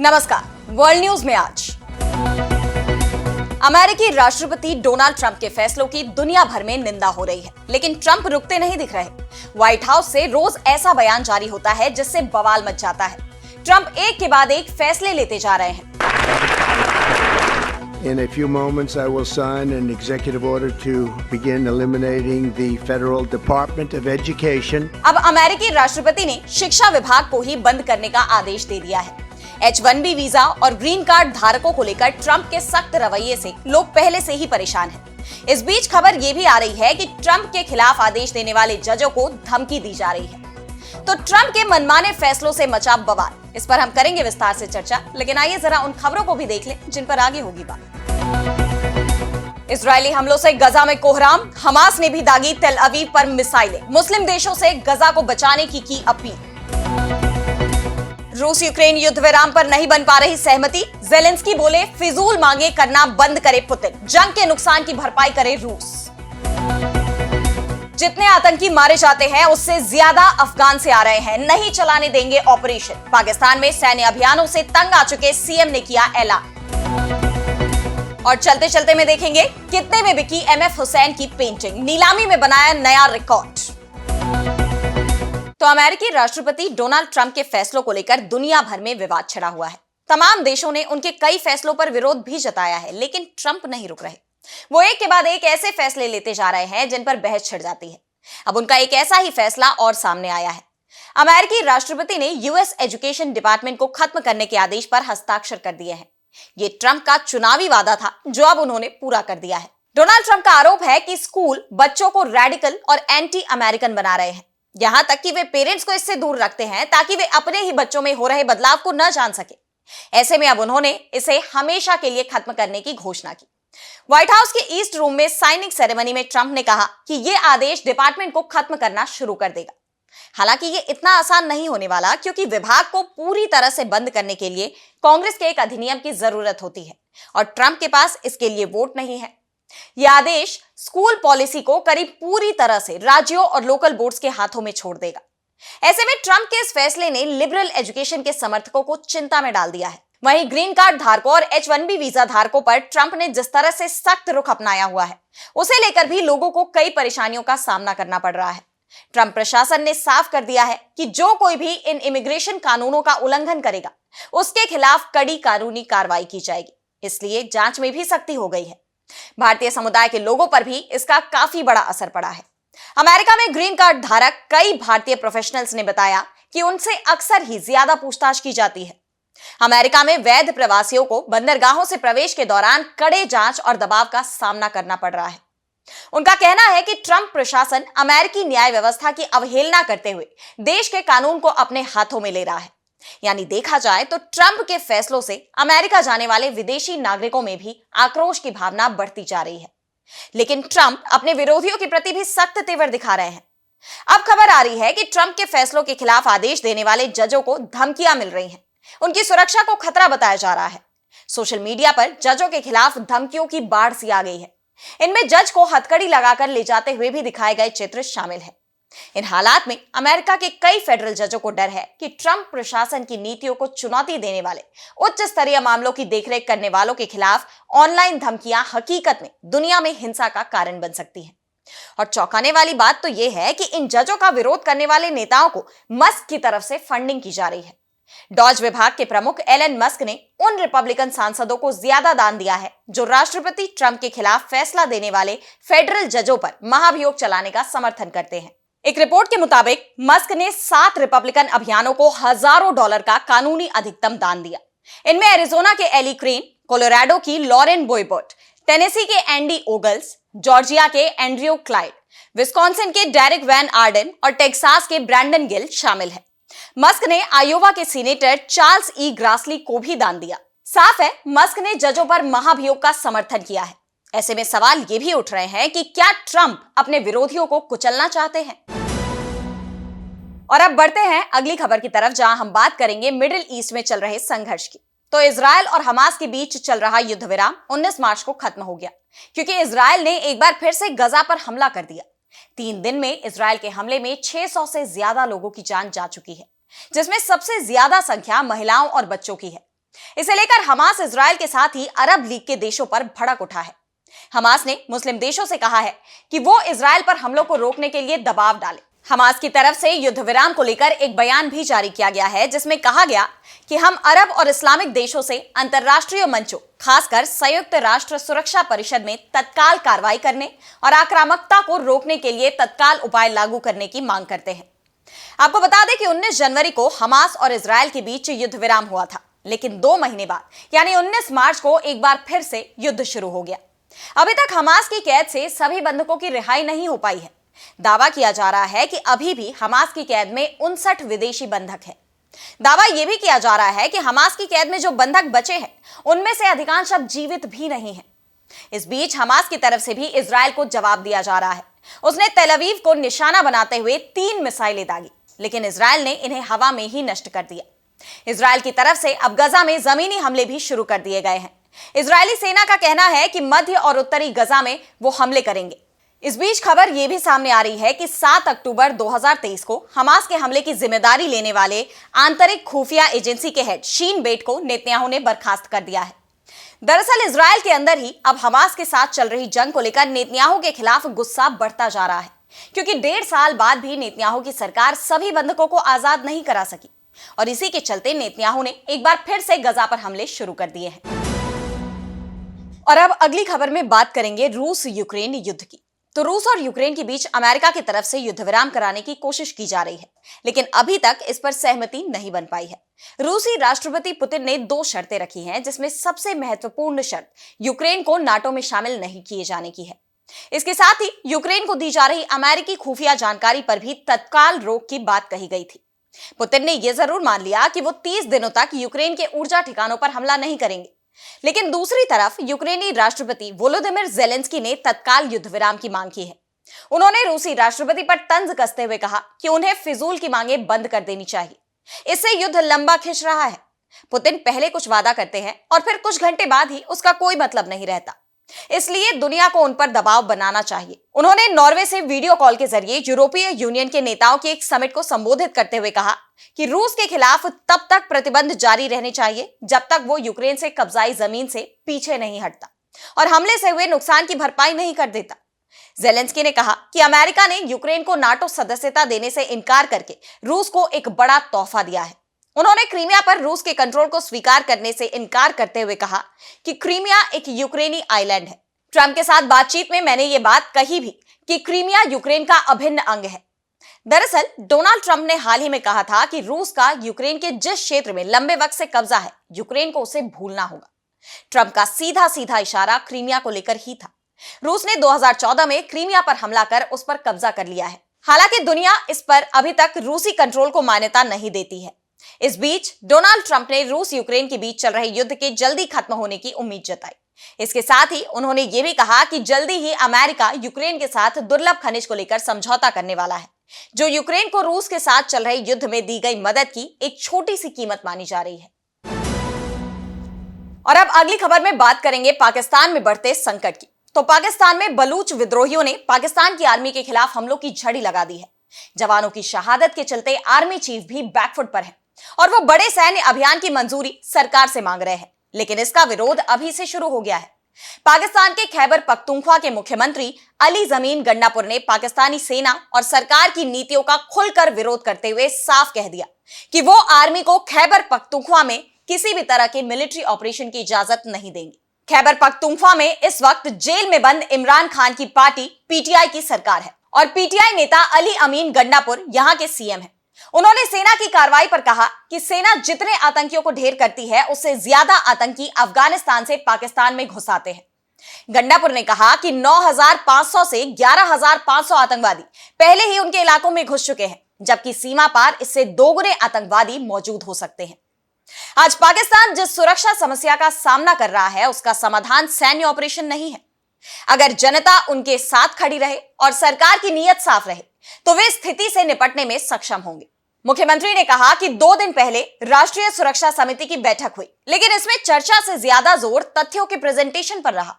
नमस्कार, world news में आज अमेरिकी राष्ट्रपति डोनाल्ड ट्रंप के फैसलों की दुनिया भर में निंदा हो रही है, लेकिन ट्रंप रुकते नहीं दिख रहे। व्हाइट हाउस से रोज ऐसा बयान जारी होता है जिससे बवाल मच जाता है। ट्रंप एक के बाद एक फैसले लेते जा रहे हैं। In a few moments, I will sign an executive order to begin eliminating the Federal Department of Education. अब अमेरिकी राष्ट्रपति ने शिक्षा विभाग को ही बंद करने का आदेश दे दिया है। H-1B वीजा और ग्रीन कार्ड धारकों को लेकर ट्रंप के सख्त रवैये से लोग पहले से ही परेशान हैं। इस बीच खबर ये भी आ रही है कि ट्रंप के खिलाफ आदेश देने वाले जजों को धमकी दी जा रही है। तो ट्रंप के मनमाने फैसलों से मचा बवाल, इस पर हम करेंगे विस्तार से चर्चा, लेकिन आइए जरा उन खबरों को भी देख लें जिन पर आगे होगी बात। इजरायली हमलों से गजा में कोहराम, हमास ने भी दागी तेल अवीव पर मिसाइलें, मुस्लिम देशों से गजा को बचाने की अपील। रूस यूक्रेन युद्ध विराम पर नहीं बन पा रही सहमति, जेलेंस्की बोले फिजूल मांगे करना बंद करे पुतिन, जंग के नुकसान की भरपाई करे रूस। जितने आतंकी मारे जाते हैं उससे ज्यादा अफगान से आ रहे हैं, नहीं चलाने देंगे ऑपरेशन। पाकिस्तान में सैन्य अभियानों से तंग आ चुके सीएम ने किया ऐलान। और चलते चलते में देखेंगे कितने में बिकी एमएफ हुसैन की पेंटिंग, नीलामी में बनाया नया रिकॉर्ड। तो अमेरिकी राष्ट्रपति डोनाल्ड ट्रंप के फैसलों को लेकर दुनिया भर में विवाद छिड़ा हुआ है। तमाम देशों ने उनके कई फैसलों पर विरोध भी जताया है, लेकिन ट्रंप नहीं रुक रहे। वो एक के बाद एक ऐसे फैसले लेते जा रहे हैं जिन पर बहस छिड़ जाती है। अब उनका एक ऐसा ही फैसला और सामने आया है। अमेरिकी राष्ट्रपति ने यूएस एजुकेशन डिपार्टमेंट को खत्म करने के आदेश पर हस्ताक्षर कर दिए हैं। ये ट्रंप का चुनावी वादा था जो अब उन्होंने पूरा कर दिया है। डोनाल्ड ट्रंप का आरोप है कि स्कूल बच्चों को रेडिकल और एंटी अमेरिकन बना रहे हैं, यहां तक कि वे पेरेंट्स को इससे दूर रखते हैं ताकि वे अपने ही बच्चों में हो रहे बदलाव को न जान सके। ऐसे में अब उन्होंने इसे हमेशा के लिए खत्म करने की घोषणा की। व्हाइट हाउस के ईस्ट रूम में साइनिंग सेरेमनी में ट्रंप ने कहा कि यह आदेश डिपार्टमेंट को खत्म करना शुरू कर देगा। हालांकि ये इतना आसान नहीं होने वाला, क्योंकि विभाग को पूरी तरह से बंद करने के लिए कांग्रेस के एक अधिनियम की जरूरत होती है और ट्रंप के पास इसके लिए वोट नहीं है। यह आदेश स्कूल पॉलिसी को करीब पूरी तरह से राज्यों और लोकल बोर्ड्स के हाथों में छोड़ देगा। ऐसे में ट्रंप के इस फैसले ने लिबरल एजुकेशन के समर्थकों को चिंता में डाल दिया है। वहीं ग्रीन कार्ड धारकों और H-1B वीजा धारकों पर ट्रंप ने जिस तरह से सख्त रुख अपनाया हुआ है, उसे लेकर भी लोगों को कई परेशानियों का सामना करना पड़ रहा है। ट्रंप प्रशासन ने साफ कर दिया है कि जो कोई भी इन इमिग्रेशन कानूनों का उल्लंघन करेगा उसके खिलाफ कड़ी कानूनी कार्रवाई की जाएगी। इसलिए जांच में भी सख्ती हो गई है। भारतीय समुदाय के लोगों पर भी इसका काफी बड़ा असर पड़ा है। अमेरिका में ग्रीन कार्ड धारक कई भारतीय प्रोफेशनल्स ने बताया कि उनसे अक्सर ही ज्यादा पूछताछ की जाती है। अमेरिका में वैध प्रवासियों को बंदरगाहों से प्रवेश के दौरान कड़े जांच और दबाव का सामना करना पड़ रहा है। उनका कहना है कि ट्रंप प्रशासन अमेरिकी न्याय व्यवस्था की अवहेलना करते हुए देश के कानून को अपने हाथों में ले रहा है। यानी देखा जाए तो ट्रंप के फैसलों से अमेरिका जाने वाले विदेशी नागरिकों में भी आक्रोश की भावना बढ़ती जा रही है। लेकिन ट्रंप अपने विरोधियों के प्रति भी सख्त तेवर दिखा रहे हैं। अब खबर आ रही है कि ट्रंप के फैसलों के खिलाफ आदेश देने वाले जजों को धमकियां मिल रही हैं। उनकी सुरक्षा को खतरा बताया जा रहा है। सोशल मीडिया पर जजों के खिलाफ धमकियों की बाढ़ सी आ गई है। इनमें जज को हथकड़ी लगाकर ले जाते हुए भी दिखाए गए चित्र शामिल है। इन हालात में अमेरिका के कई फेडरल जजों को डर है कि ट्रंप प्रशासन की नीतियों को चुनौती देने वाले उच्च स्तरीय मामलों की देखरेख करने वालों के खिलाफ ऑनलाइन धमकियां हकीकत में दुनिया में हिंसा का कारण बन सकती हैं। और चौंकाने वाली बात तो यह है कि इन जजों का विरोध करने वाले नेताओं को मस्क की तरफ से फंडिंग की जा रही है। डॉज विभाग के प्रमुख एलन मस्क ने उन रिपब्लिकन सांसदों को ज्यादा दान दिया है जो राष्ट्रपति ट्रंप के खिलाफ फैसला देने वाले फेडरल जजों पर महाभियोग चलाने का समर्थन करते हैं। एक रिपोर्ट के मुताबिक मस्क ने 7 रिपब्लिकन अभियानों को हजारों डॉलर का कानूनी अधिकतम दान दिया। इनमें एरिजोना के एली क्रेन, कोलोराडो की लॉरेन बोयबर्ट, टेनेसी के एंडी ओगल्स, जॉर्जिया के एंड्रयू क्लाइड, विस्कॉन्सिन के डेरिक वैन आर्डन और टेक्सास के ब्रैंडन गिल शामिल है। मस्क ने आयोवा के सीनेटर चार्ल्स ई ग्रासली को भी दान दिया। साफ है, मस्क ने जजों पर महाभियोग का समर्थन किया है। ऐसे में सवाल ये भी उठ रहे हैं कि क्या ट्रंप अपने विरोधियों को कुचलना चाहते हैं। और अब बढ़ते हैं अगली खबर की तरफ, जहां हम बात करेंगे मिडिल ईस्ट में चल रहे संघर्ष की। तो इजरायल और हमास के बीच चल रहा युद्ध विराम 19 मार्च को खत्म हो गया, क्योंकि इजरायल ने एक बार फिर से गजा पर हमला कर दिया। 3 दिन में इजरायल के हमले में 600 से ज्यादा लोगों की जान जा चुकी है, जिसमें सबसे ज्यादा संख्या महिलाओं और बच्चों की है। इसे लेकर हमास इजराइल के साथ ही अरब लीग के देशों पर भड़क उठा है। हमास ने मुस्लिम देशों से कहा है कि वो इजराइल पर हमलों को रोकने के लिए दबाव डाले। हमास की तरफ से युद्ध विराम को लेकर एक बयान भी जारी किया गया है, जिसमें कहा गया कि हम अरब और इस्लामिक देशों से अंतर्राष्ट्रीय मंचों, खासकर संयुक्त राष्ट्र सुरक्षा परिषद में तत्काल कार्रवाई करने और आक्रामकता को रोकने के लिए तत्काल उपाय लागू करने की मांग करते हैं। आपको बता दें कि 19 जनवरी को हमास और इजराइल के बीच युद्ध विराम हुआ था, लेकिन 2 महीने बाद यानी 19 मार्च को एक बार फिर से युद्ध शुरू हो गया। अभी तक हमास की कैद से सभी बंधकों की रिहाई नहीं हो पाई है। दावा किया जा रहा है कि अभी भी हमास की कैद में 59 विदेशी बंधक हैं। दावा यह भी किया जा रहा है कि हमास की कैद में जो बंधक बचे हैं, उनमें से अधिकांश अब जीवित भी नहीं हैं। इस बीच हमास की तरफ से भी इजराइल को जवाब दिया जा रहा है। उसने तेल अवीव को निशाना बनाते हुए 3 मिसाइलें दागी, लेकिन इजराइल ने इन्हें हवा में ही नष्ट कर दिया। इजराइल की तरफ से अब गजा में जमीनी हमले भी शुरू कर दिए गए हैं। इजरायली सेना का कहना है कि मध्य और उत्तरी गजा में वो हमले करेंगे। इस बीच खबर यह भी सामने आ रही है कि 7 अक्टूबर 2023 को हमास के हमले की जिम्मेदारी लेने वाले आंतरिक खुफिया एजेंसी के हेड शीन बेट को नेतन्याहू ने बर्खास्त कर दिया है। दरअसल इजराइल के अंदर ही अब हमास के साथ चल रही जंग को लेकर नेतन्याहू के खिलाफ गुस्सा बढ़ता जा रहा है, क्योंकि 1.5 साल बाद भी नेतन्याहू की सरकार सभी बंधकों को आजाद नहीं करा सकी और इसी के चलते नेतन्याहू ने एक बार फिर से गजा पर हमले शुरू कर दिए हैं। और अब अगली खबर में बात करेंगे रूस यूक्रेन युद्ध की। तो रूस और यूक्रेन के बीच अमेरिका की तरफ से युद्ध विराम कराने की कोशिश की जा रही है, लेकिन अभी तक इस पर सहमति नहीं बन पाई है। रूसी राष्ट्रपति पुतिन ने 2 शर्तें रखी हैं, जिसमें सबसे महत्वपूर्ण शर्त यूक्रेन को नाटो में शामिल नहीं किए जाने की है। इसके साथ ही यूक्रेन को दी जा रही अमेरिकी खुफिया जानकारी पर भी तत्काल रोक की बात कही गई थी। पुतिन ने यह जरूर मान लिया कि वो 30 दिनों तक यूक्रेन के ऊर्जा ठिकानों पर हमला नहीं करेंगे, लेकिन दूसरी तरफ यूक्रेनी राष्ट्रपति वोलोदिमिर ज़ेलेंस्की ने तत्काल युद्ध विराम की मांग की है। उन्होंने रूसी राष्ट्रपति पर तंज कसते हुए कहा कि उन्हें फिजूल की मांगें बंद कर देनी चाहिए, इससे युद्ध लंबा खिंच रहा है। पुतिन पहले कुछ वादा करते हैं और फिर कुछ घंटे बाद ही उसका कोई मतलब नहीं रहता, इसलिए दुनिया को उन पर दबाव बनाना चाहिए। उन्होंने नॉर्वे से वीडियो कॉल के जरिए यूरोपीय यूनियन के नेताओं की एक समिट को संबोधित करते हुए कहा कि रूस के खिलाफ तब तक प्रतिबंध जारी रहने चाहिए जब तक वो यूक्रेन से कब्जाई जमीन से पीछे नहीं हटता और हमले से हुए नुकसान की भरपाई नहीं कर देता। ज़ेलेंस्की ने कहा कि अमेरिका ने यूक्रेन को नाटो सदस्यता देने से इनकार करके रूस को एक बड़ा तोहफा दिया है। उन्होंने क्रीमिया पर रूस के कंट्रोल को स्वीकार करने से इनकार करते हुए कहा कि क्रीमिया एक यूक्रेनी आइलैंड है। ट्रंप के साथ बातचीत में मैंने ये बात कही भी कि क्रीमिया यूक्रेन का अभिन्न अंग है। दरअसल डोनाल्ड ट्रंप ने हाल ही में कहा था कि रूस का यूक्रेन के जिस क्षेत्र में लंबे वक्त से कब्जा है, यूक्रेन को उसे भूलना होगा। ट्रंप का सीधा सीधा इशारा क्रीमिया को लेकर ही था। रूस ने 2014 में क्रीमिया पर हमला कर उस पर कब्जा कर लिया है। हालांकि दुनिया इस पर अभी तक रूसी कंट्रोल को मान्यता नहीं देती है। इस बीच डोनाल्ड ट्रंप ने रूस यूक्रेन के बीच चल रहे युद्ध के जल्दी खत्म होने की उम्मीद जताई। इसके साथ ही उन्होंने ये भी कहा कि जल्दी ही अमेरिका यूक्रेन के साथ दुर्लभ खनिज को लेकर समझौता करने वाला है, जो यूक्रेन को रूस के साथ चल रहे युद्ध में दी गई मदद की एक छोटी सी कीमत मानी जा रही है। और अब अगली खबर में बात करेंगे पाकिस्तान में बढ़ते संकट की। तो पाकिस्तान में बलूच विद्रोहियों ने पाकिस्तान की आर्मी के खिलाफ हमलों की झड़ी लगा दी है। जवानों की शहादत के चलते आर्मी चीफ भी बैकफुट पर है और वो बड़े सैन्य अभियान की मंजूरी सरकार से मांग रहे हैं, लेकिन इसका विरोध अभी से शुरू हो गया है। पाकिस्तान के खैबर पख्तूनख्वा के मुख्यमंत्री अली जमीन गंडापुर ने पाकिस्तानी सेना और सरकार की नीतियों का खुलकर विरोध करते हुए साफ कह दिया कि वो आर्मी को खैबर पख्तूनख्वा में किसी भी तरह के मिलिट्री ऑपरेशन की इजाजत नहीं देंगे। खैबर पख्तूनख्वा में इस वक्त जेल में बंद इमरान खान की पार्टी पीटीआई की सरकार है और पीटीआई नेता अली अमीन गंडापुर यहां के सीएम हैं। उन्होंने सेना की कार्रवाई पर कहा कि सेना जितने आतंकियों को ढेर करती है, उससे ज्यादा आतंकी अफगानिस्तान से पाकिस्तान में घुस आते हैं। गंडापुर ने कहा कि 9,500 से 11,500 आतंकवादी पहले ही उनके इलाकों में घुस चुके हैं, जबकि सीमा पार इससे दोगुने आतंकवादी मौजूद हो सकते हैं। आज पाकिस्तान जिस सुरक्षा समस्या का सामना कर रहा है, उसका समाधान सैन्य ऑपरेशन नहीं है। अगर जनता उनके साथ खड़ी रहे और सरकार की नीयत साफ रहे, तो वे स्थिति से निपटने में सक्षम होंगे। मुख्यमंत्री ने कहा कि 2 दिन पहले राष्ट्रीय सुरक्षा समिति की बैठक हुई, लेकिन इसमें चर्चा से ज्यादा जोर तथ्यों के प्रेजेंटेशन पर रहा।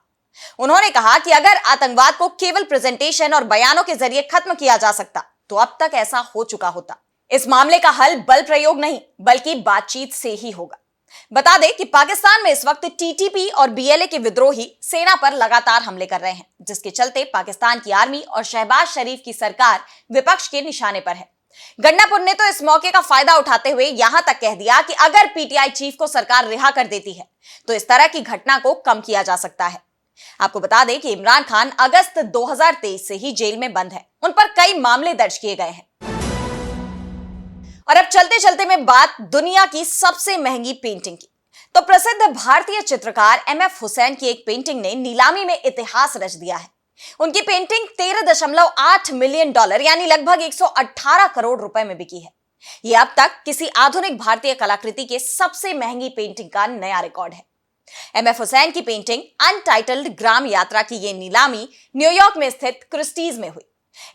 उन्होंने कहा कि अगर आतंकवाद को केवल प्रेजेंटेशन और बयानों के जरिए खत्म किया जा सकता, तो अब तक ऐसा हो चुका होता। इस मामले का हल बल प्रयोग नहीं, बल्कि बातचीत से ही होगा। बता दें कि पाकिस्तान में इस वक्त टीटीपी और बीएलए के विद्रोही सेना पर लगातार हमले कर रहे हैं, जिसके चलते पाकिस्तान की आर्मी और शहबाज शरीफ की सरकार विपक्ष के निशाने पर है। गंडापुर ने तो इस मौके का फायदा उठाते हुए यहां तक कह दिया कि अगर पीटीआई चीफ को सरकार रिहा कर देती है तो इस तरह की घटना को कम किया जा सकता है। आपको बता दें कि इमरान खान अगस्त 2023 से ही जेल में बंद है। उन पर कई मामले दर्ज किए गए हैं। और अब चलते चलते में बात दुनिया की सबसे महंगी पेंटिंग की। तो प्रसिद्ध भारतीय चित्रकार एमएफ हुसैन की एक पेंटिंग ने नीलामी में इतिहास रच दिया है। उनकी पेंटिंग 13.8 मिलियन डॉलर यानी लगभग 118 करोड़ रुपए में बिकी है। यह अब तक किसी आधुनिक भारतीय कलाकृति के सबसे महंगी पेंटिंग का नया रिकॉर्ड है। एमएफ हुसैन की पेंटिंग अनटाइटल्ड ग्राम यात्रा की यह नीलामी न्यूयॉर्क में स्थित क्रिस्टीज में हुई।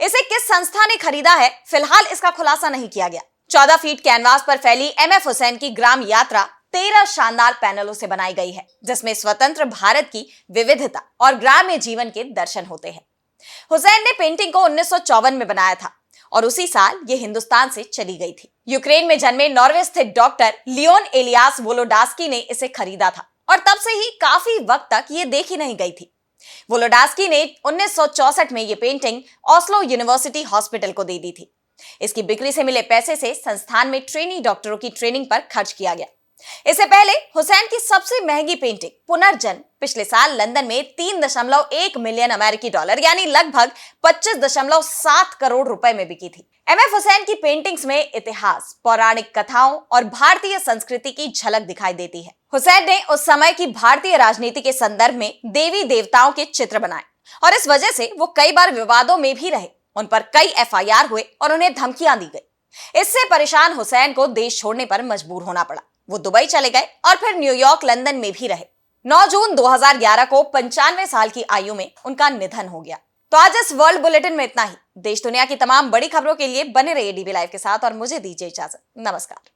इसे किस संस्था ने खरीदा है, फिलहाल इसका खुलासा नहीं किया गया। 14 फीट कैनवास पर फैली एमएफ हुसैन की ग्राम यात्रा 13 शानदार पैनलों से बनाई गई है, जिसमें स्वतंत्र भारत की विविधता और ग्राम्य जीवन के दर्शन होते हैं। हुसैन ने पेंटिंग को 1954 में बनाया था और उसी साल ये हिंदुस्तान से चली गई थी। यूक्रेन में जन्मे नॉर्वे स्थित डॉक्टर लियोन एलियास वोलोडास्की ने इसे खरीदा था और तब से ही काफी वक्त तक ये देखी नहीं गई थी। वोलोडास्की ने 1964 में ये पेंटिंग ऑस्लो यूनिवर्सिटी हॉस्पिटल को दे दी थी। इसकी बिक्री से मिले पैसे से संस्थान में ट्रेनी डॉक्टरों की ट्रेनिंग पर खर्च किया गया। इससे पहले हुसैन की सबसे महंगी पेंटिंग पुनर्जन्म पिछले साल लंदन में 3.1 मिलियन अमेरिकी डॉलर यानी लगभग 25.7 करोड़ रुपए में बिकी थी। एमएफ हुसैन की पेंटिंग्स में इतिहास, पौराणिक कथाओं और भारतीय संस्कृति की झलक दिखाई देती है। हुसैन ने उस समय की भारतीय राजनीति के संदर्भ में देवी देवताओं के चित्र बनाए और इस वजह से वो कई बार विवादों में भी रहे। उन पर कई एफआईआर हुए और उन्हें धमकियां दी गई। इससे परेशान हुसैन को देश छोड़ने पर मजबूर होना पड़ा। वो दुबई चले गए और फिर न्यूयॉर्क, लंदन में भी रहे। 9 जून 2011 को 95 साल की आयु में उनका निधन हो गया। तो आज इस वर्ल्ड बुलेटिन में इतना ही। देश दुनिया की तमाम बड़ी खबरों के लिए बने रहिए डीबी लाइव के साथ और मुझे दीजिए इजाजत। नमस्कार।